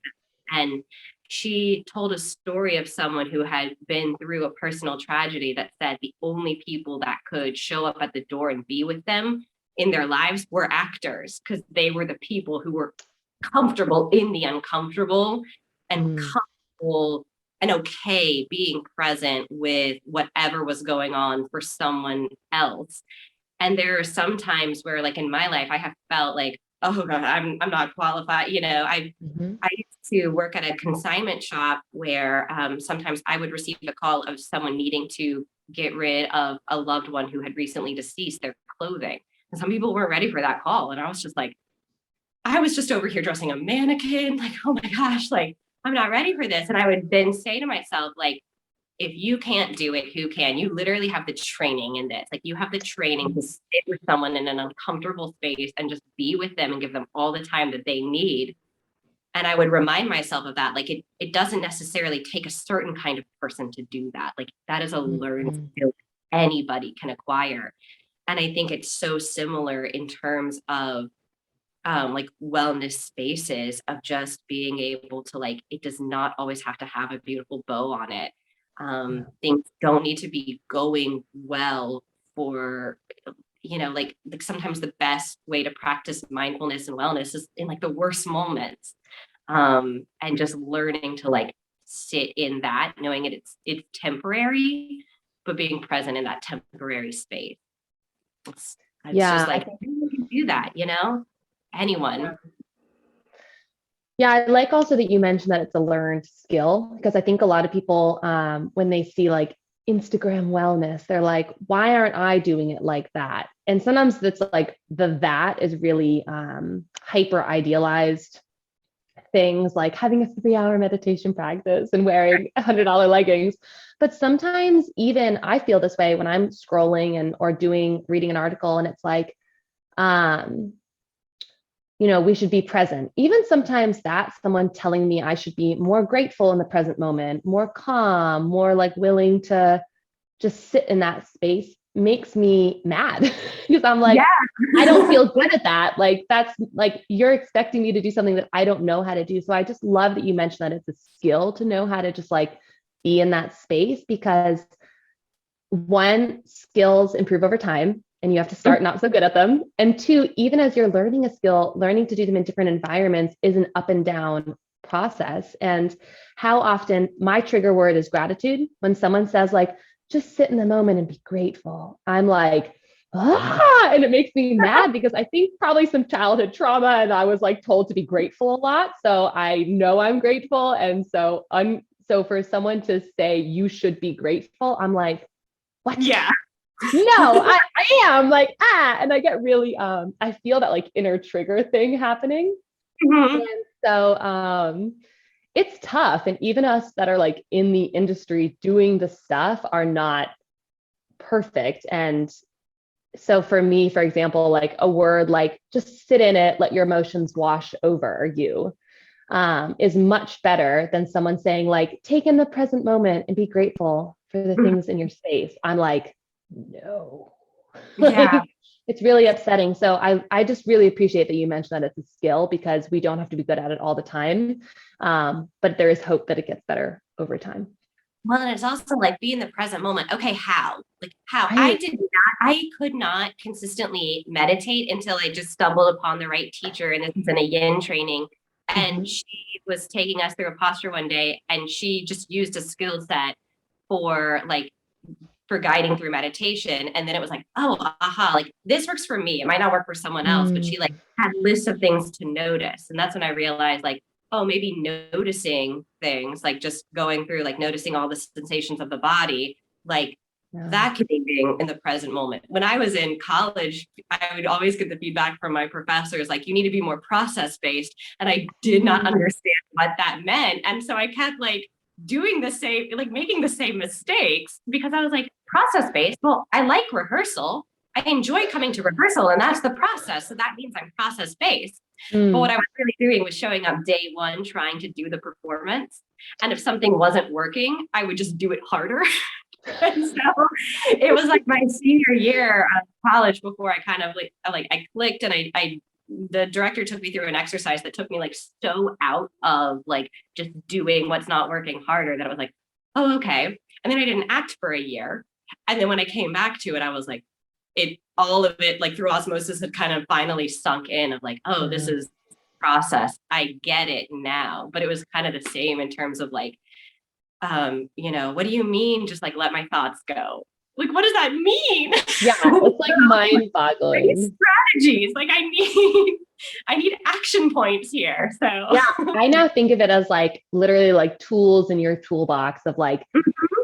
S2: And she told a story of someone who had been through a personal tragedy that said the only people that could show up at the door and be with them in their lives were actors, because they were the people who were comfortable in the uncomfortable and comfortable and okay being present with whatever was going on for someone else. And there are some times where, like in my life, I have felt like, oh God, I'm not qualified. I used to work at a consignment shop where sometimes I would receive a call of someone needing to get rid of a loved one who had recently deceased, their clothing. And some people weren't ready for that call. And I was just like, I was just over here dressing a mannequin. Like, oh my gosh, like, I'm not ready for this. And I would then say to myself, like, if you can't do it, who can? You literally have the training in this. Like you have the training to sit with someone in an uncomfortable space and just be with them and give them all the time that they need. And I would remind myself of that. Like it doesn't necessarily take a certain kind of person to do that. Like that is a learned skill anybody can acquire. And I think it's so similar in terms of like wellness spaces, of just being able to, like, it does not always have to have a beautiful bow on it. Things don't need to be going well for, like sometimes the best way to practice mindfulness and wellness is in like the worst moments. And just learning to like sit in that, knowing it's temporary, but being present in that temporary space. It's just like, anyone can do that, anyone.
S1: Yeah, I like also that you mentioned that it's a learned skill, because I think a lot of people, when they see like Instagram wellness, they're like, why aren't I doing it like that? And sometimes it's like that is really hyper idealized things, like having a 3-hour meditation practice and wearing $100 leggings. But sometimes even I feel this way when I'm scrolling or reading an article, and it's like, we should be present. Even sometimes that's someone telling me I should be more grateful in the present moment, more calm, more like willing to just sit in that space, makes me mad because I'm like, I don't feel good at that. Like, that's like, you're expecting me to do something that I don't know how to do. So I just love that you mentioned that it's a skill to know how to just like be in that space, because one, skills improve over time and you have to start not so good at them. And two, even as you're learning a skill, learning to do them in different environments is an up and down process. And how often my trigger word is gratitude. When someone says, like, just sit in the moment and be grateful, I'm like, and it makes me mad because I think probably some childhood trauma and I was like told to be grateful a lot. So I know I'm grateful. And so for someone to say you should be grateful, I'm like, what?
S2: Yeah.
S1: No, I am like, and I get really, I feel that like inner trigger thing happening.
S2: Mm-hmm.
S1: And so, it's tough. And even us that are like in the industry doing the stuff are not perfect. And so for me, for example, like a word like just sit in it, let your emotions wash over you, is much better than someone saying like, take in the present moment and be grateful for the things in your space. I'm like, no.
S2: Yeah.
S1: Like, it's really upsetting. So I just really appreciate that you mentioned that it's a skill because we don't have to be good at it all the time. But there is hope that it gets better over time.
S2: Well, and it's also like be in the present moment. Okay, how? Like how?
S1: Right.
S2: I could not consistently meditate until I just stumbled upon the right teacher. And this is in a yin training. And she was taking us through a posture one day and she just used a skill set for like for guiding through meditation. And then it was like, oh, aha, like this works for me. It might not work for someone else, but she like had lists of things to notice. And that's when I realized like, oh, maybe noticing things, like just going through, like noticing all the sensations of the body, like that could be being in the present moment. When I was in college, I would always get the feedback from my professors, like, you need to be more process based. And I did not understand what that meant. And so I kept like doing the same, like making the same mistakes because I was like, process based. Well, I like rehearsal. I enjoy coming to rehearsal, and that's the process. So that means I'm process based. But what I was really doing was showing up day one, trying to do the performance. And if something wasn't working, I would just do it harder. And so it was like my senior year of college before I kind of like I clicked and I the director took me through an exercise that took me like so out of like just doing what's not working harder that I was like, oh, okay. And then I didn't act for a year. And then when I came back to it, I was like, all of it, like through osmosis, had kind of finally sunk in of like, oh, this is process. I get it now. But it was kind of the same in terms of like, what do you mean? Just like, let my thoughts go. Like, what does that mean?
S1: Yeah, it's like mind boggling.
S2: Strategies. Like I need action points here. So
S1: yeah, I now think of it as like literally like tools in your toolbox of like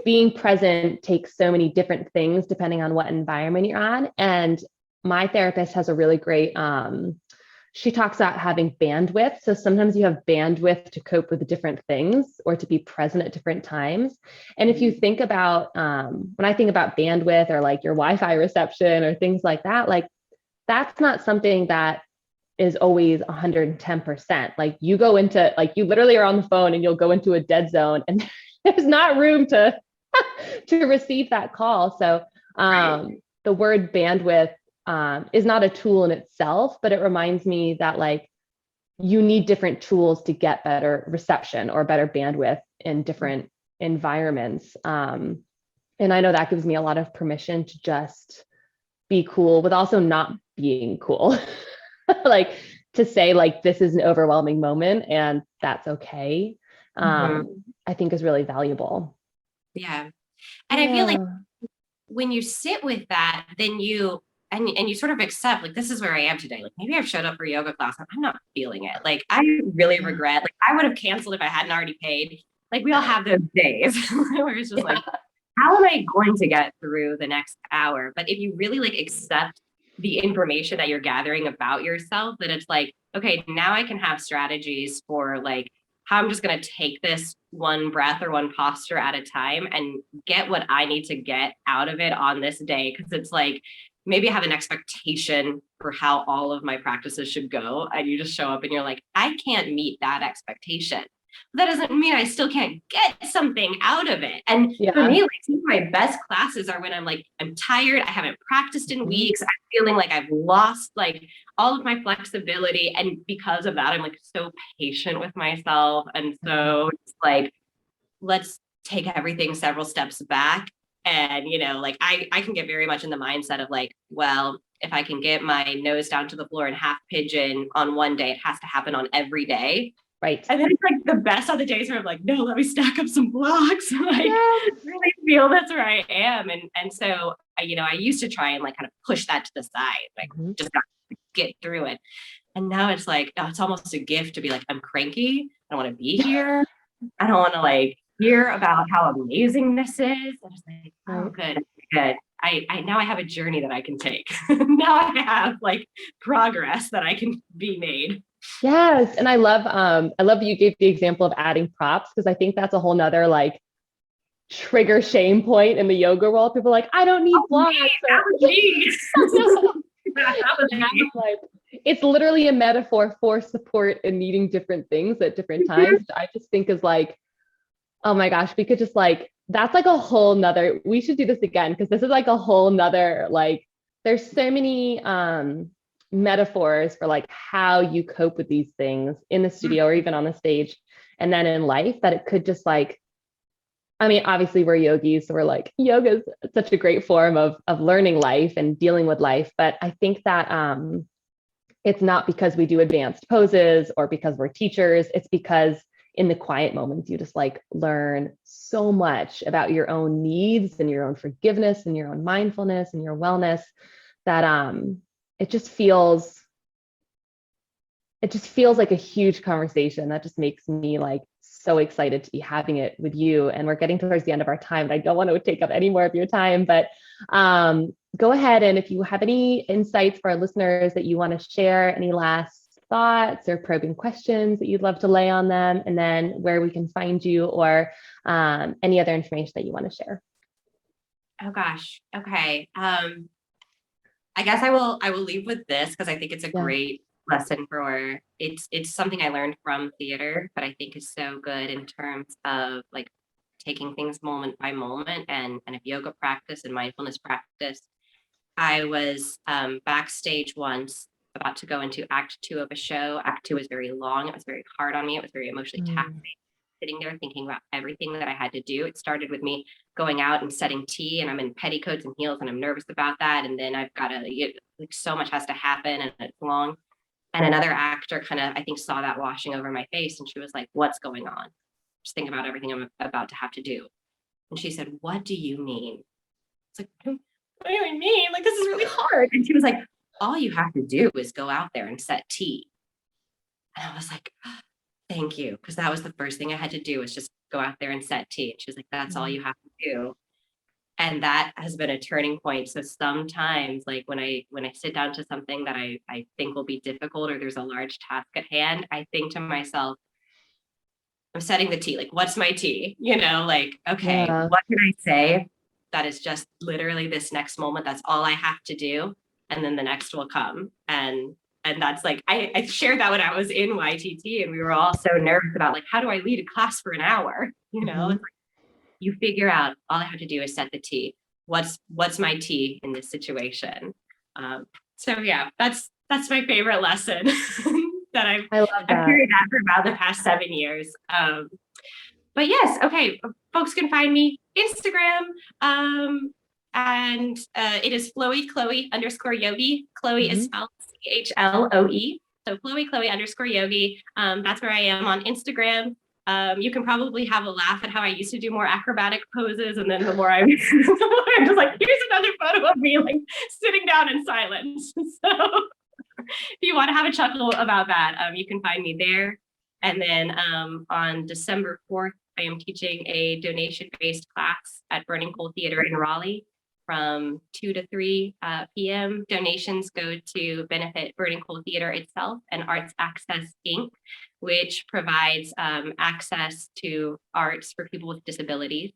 S1: being present takes so many different things depending on what environment you're on. And my therapist has a really great she talks about having bandwidth. So sometimes you have bandwidth to cope with different things or to be present at different times. And if you think about when I think about bandwidth or like your Wi-Fi reception or things like that, like that's not something that is always 110%. Like you go into like you literally are on the phone and you'll go into a dead zone and there's not room to to receive that call. So the word bandwidth is not a tool in itself, but it reminds me that like you need different tools to get better reception or better bandwidth in different environments. And I know that gives me a lot of permission to just be cool with also not being cool. Like to say like this is an overwhelming moment and that's okay. I think is really valuable.
S2: yeah. And I feel like when you sit with that, then you and you sort of accept like this is where I am today. Like maybe I've showed up for yoga class. I'm not feeling it. Like I really regret. Like I would have canceled if I hadn't already paid. Like we all have those days where it's just like, how am I going to get through the next hour? But if you really like accept the information that you're gathering about yourself, that it's like, okay, now I can have strategies for like how I'm just going to take this one breath or one posture at a time and get what I need to get out of it on this day. Cause it's like, maybe I have an expectation for how all of my practices should go. And you just show up and you're like, I can't meet that expectation. But that doesn't mean I still can't get something out of it. And for me, like some of my best classes are when I'm like, I'm tired. I haven't practiced in weeks. I'm feeling like I've lost like all of my flexibility. And because of that, I'm like so patient with myself. And so it's like, let's take everything several steps back And, like I can get very much in the mindset of like, well, if I can get my nose down to the floor and half pigeon on one day, it has to happen on every day.
S1: Right.
S2: And then it's like the best on the days where I'm like, no, let me stack up some blocks. Like,
S1: Yes.
S2: really feel that's where I am. And so, I used to try and like kind of push that to the side, like just got to get through it. And now it's like, oh, it's almost a gift to be like, I'm cranky. I don't want to be here. I don't want to like hear about how amazing this is. I was like, oh, good. I now I have a journey that I can take. Now I have like progress that I can be made.
S1: Yes. And I love you gave the example of adding props, because I think that's a whole nother like trigger shame point in the yoga world. People are like, I don't need blocks.
S2: That was me.
S1: Like, it's literally a metaphor for support and needing different things at different times, which I just think is like, oh my gosh, we could just like, that's like a whole nother, we should do this again, because this is like a whole nother, like, there's so many metaphors for like how you cope with these things in the studio or even on the stage and then in life, that it could just like, I mean, obviously we're yogis, so we're like, yoga is such a great form of learning life and dealing with life. But I think that it's not because we do advanced poses or because we're teachers. It's because in the quiet moments, you just like learn so much about your own needs and your own forgiveness and your own mindfulness and your wellness, that it just feels like a huge conversation that just makes me like so excited to be having it with you. And we're getting towards the end of our time, and I don't want to take up any more of your time, but go ahead. And if you have any insights for our listeners that you want to share, any last thoughts or probing questions that you'd love to lay on them, and then where we can find you, or any other information that you want to share.
S2: Oh gosh. Okay. I guess I will leave with this, because I think it's a great lesson for it's something I learned from theater, but I think is so good in terms of like taking things moment by moment and of yoga practice and mindfulness practice. I was backstage once about to go into act 2 of a show. Act 2 was very long. It was very hard on me. It was very emotionally taxing. Sitting there thinking about everything that I had to do. It started with me going out and setting tea, and I'm in petticoats and heels, and I'm nervous about that. And then I've got to, like, so much has to happen, and it's long. And another actor kind of, I think, saw that washing over my face, and she was like, "What's going on? Just think about everything I'm about to have to do." And she said, "What do you mean?" It's like, what do you mean? Like, this is really hard. And she was like, "All you have to do is go out there and set tea." And I was like, thank you. Because that was the first thing I had to do, was just go out there and set tea. And she was like, that's all you have to do. And that has been a turning point. So sometimes, like when I sit down to something that I think will be difficult, or there's a large task at hand, I think to myself, I'm setting the tea. Like, what's my tea? Like, okay, what can I say that is just literally this next moment? That's all I have to do. And then the next will come. And that's like, I shared that when I was in YTT, and we were all so nervous about like, how do I lead a class for an hour? It's like, you figure out, all I have to do is set the tea. What's my tea in this situation? So yeah, that's my favorite lesson that I've carried that for about the past 7 years. But yes, okay, folks can find me Instagram, and it is Chloe _ Yogi. Chloe is spelled CHLOE. So Chloe _ Yogi. That's where I am on Instagram. You can probably have a laugh at how I used to do more acrobatic poses, and then the more I'm just like, here's another photo of me like sitting down in silence. So if you want to have a chuckle about that, you can find me there. And then on December 4th, I am teaching a donation-based class at Burning Coal Theater in Raleigh from 2 to 3 p.m. Donations go to benefit Burning Coal Theater itself and Arts Access Inc., which provides access to arts for people with disabilities.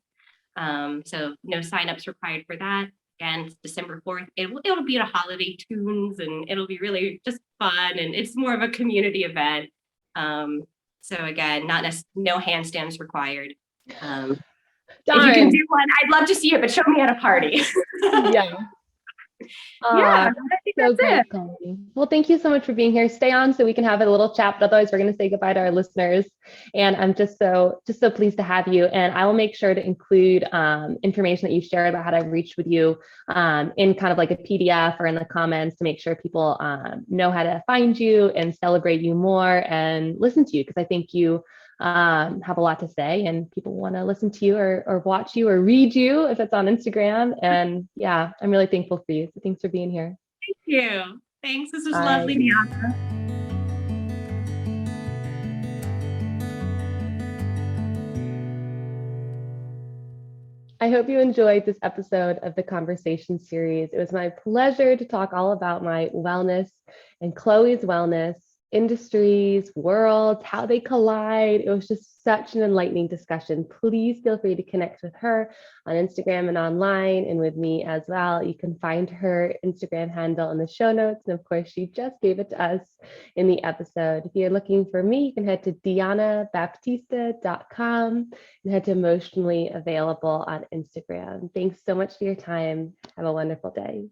S2: So no signups required for that. Again, it's December 4th. It'll be a holiday tunes, and it'll be really just fun, and it's more of a community event. So again, no handstands required. If you can do one, I'd love to see it, but show me at a party.
S1: Yeah.
S2: Yeah, I think think
S1: So
S2: that's it.
S1: great, Chloe. Well, thank you so much for being here. Stay on so we can have a little chat, but otherwise we're going to say goodbye to our listeners. And I'm just so pleased to have you. And I will make sure to include information that you shared about how to reach with you in kind of like a PDF or in the comments to make sure people know how to find you and celebrate you more and listen to you, because I think you have a lot to say and people want to listen to you or watch you or read you if it's on Instagram. And yeah, I'm really thankful for you. So thanks for being here.
S2: Thank you. Thanks. This was
S1: Bye.
S2: lovely, Dianna.
S1: I hope you enjoyed this episode of the conversation series. It was my pleasure to talk all about my wellness and Chloe's wellness, industries, worlds, how they collide. It was just such an enlightening discussion. Please feel free to connect with her on Instagram and online, and with me as well. You can find her Instagram handle in the show notes. And of course, she just gave it to us in the episode. If you're looking for me, you can head to diannabaptista.com and head to Emotionally Available on Instagram. Thanks so much for your time. Have a wonderful day.